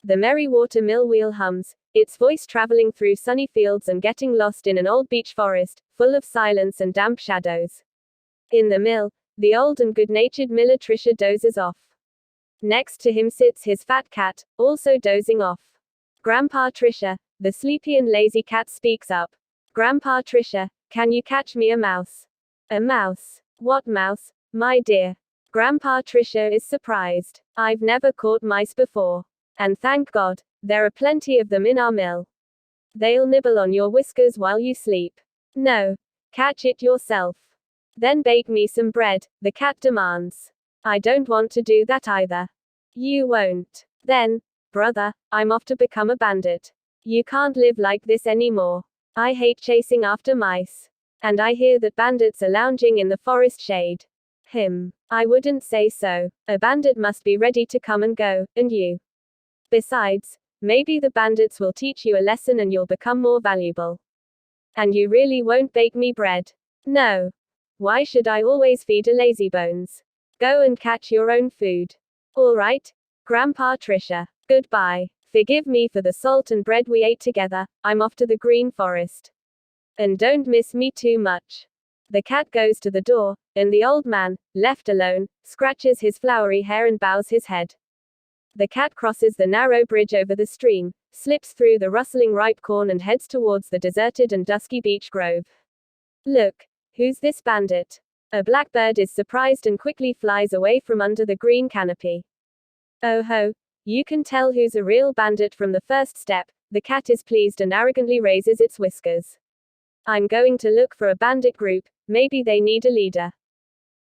The merry water-mill wheel hums, its voice traveling through sunny fields and getting lost in an old beech forest, full of silence and damp shadows. In the mill, the old and good-natured miller Trisho dozes off. Next to him sits his fat cat, also dozing off. Grandpa Trisho, the sleepy and lazy cat, speaks up. Grandpa Trisho, can you catch me a mouse? A mouse? What mouse, my dear? Grandpa Trisho is surprised. I've never caught mice before. And thank God, there are plenty of them in our mill. They'll nibble on your whiskers while you sleep. No. Catch it yourself. Then bake me some bread, the cat demands. I don't want to do that either. You won't. Then, brother, I'm off to become a bandit. You can't live like this anymore. I hate chasing after mice. And I hear that bandits are lounging in the forest shade. I wouldn't say so. A bandit must be ready to come and go, and you. Besides, maybe the bandits will teach you a lesson and you'll become more valuable. And you really won't bake me bread? No. Why should I always feed a lazybones? Go and catch your own food. All right, Grandpa Trisho. Goodbye. Forgive me for the salt and bread we ate together. I'm off to the green forest. And don't miss me too much. The cat goes to the door, and the old man, left alone, scratches his flowery hair and bows his head. The cat crosses the narrow bridge over the stream, slips through the rustling ripe corn and heads towards the deserted and dusky beech grove. Look, who's this bandit? A blackbird is surprised and quickly flies away from under the green canopy. Oh ho, you can tell who's a real bandit from the first step. The cat is pleased and arrogantly raises its whiskers. I'm going to look for a bandit group, maybe they need a leader.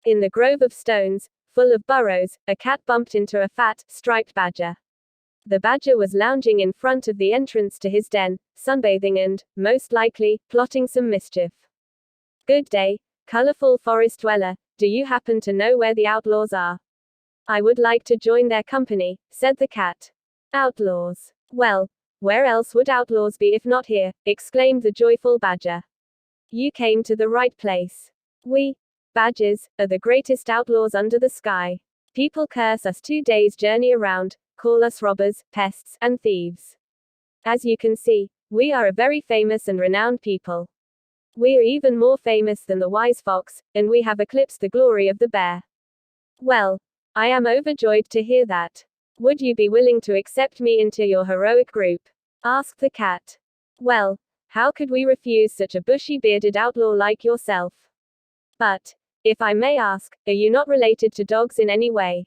In the grove of stones, full of burrows, a cat bumped into a fat, striped badger. The badger was lounging in front of the entrance to his den, sunbathing and, most likely, plotting some mischief. Good day, colorful forest dweller, do you happen to know where the outlaws are? I would like to join their company, said the cat. Outlaws? Well, where else would outlaws be if not here? Exclaimed the joyful badger. You came to the right place. We, badgers, are the greatest outlaws under the sky. People curse us 2 days' journey around, call us robbers, pests, and thieves. As you can see, we are a very famous and renowned people. We are even more famous than the wise fox, and we have eclipsed the glory of the bear. Well, I am overjoyed to hear that. Would you be willing to accept me into your heroic group? Asked the cat. Well, how could we refuse such a bushy-bearded outlaw like yourself? But, if I may ask, are you not related to dogs in any way?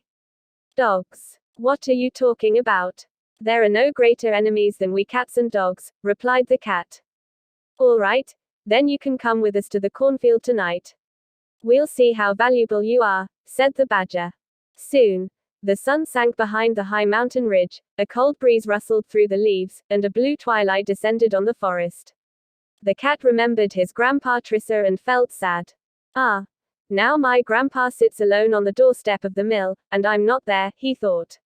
Dogs? What are you talking about? There are no greater enemies than we cats and dogs, replied the cat. All right, then you can come with us to the cornfield tonight. We'll see how valuable you are, said the badger. Soon, the sun sank behind the high mountain ridge, a cold breeze rustled through the leaves, and a blue twilight descended on the forest. The cat remembered his grandpa Trisho and felt sad. Ah, now my grandpa sits alone on the doorstep of the mill, and I'm not there, he thought.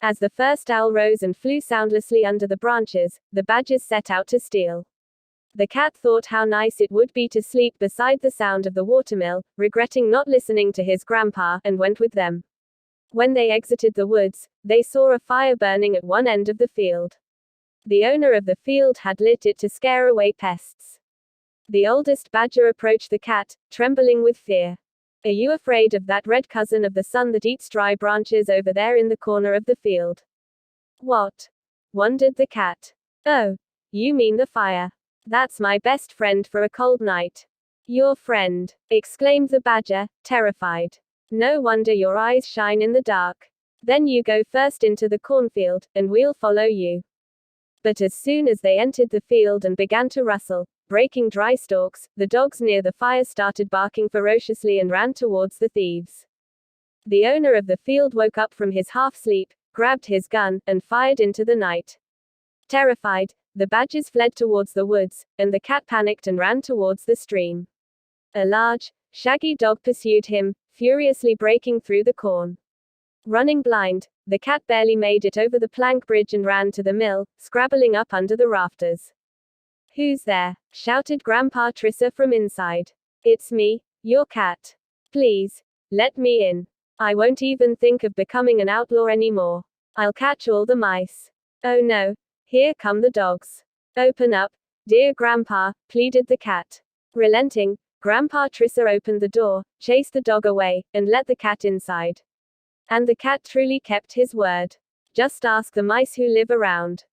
As the first owl rose and flew soundlessly under the branches, the badgers set out to steal. The cat thought how nice it would be to sleep beside the sound of the watermill, regretting not listening to his grandpa, and went with them. When they exited the woods, they saw a fire burning at one end of the field. The owner of the field had lit it to scare away pests. The oldest badger approached the cat, trembling with fear. Are you afraid of that red cousin of the sun that eats dry branches over there in the corner of the field? What? Wondered the cat. Oh, you mean the fire. That's my best friend for a cold night. Your friend, exclaimed the badger, terrified. No wonder your eyes shine in the dark. Then you go first into the cornfield, and we'll follow you. But as soon as they entered the field and began to rustle, breaking dry stalks, the dogs near the fire started barking ferociously and ran towards the thieves. The owner of the field woke up from his half-sleep, grabbed his gun, and fired into the night. Terrified, the badgers fled towards the woods, and the cat panicked and ran towards the stream. A large, shaggy dog pursued him, furiously breaking through the corn. Running blind, the cat barely made it over the plank bridge and ran to the mill, scrabbling up under the rafters. Who's there? Shouted Grandpa Trisho from inside. It's me, your cat. Please, let me in. I won't even think of becoming an outlaw anymore. I'll catch all the mice. Oh no, here come the dogs. Open up, dear Grandpa, pleaded the cat. Relenting, Grandpa Trisho opened the door, chased the dog away, and let the cat inside. And the cat truly kept his word. Just ask the mice who live around.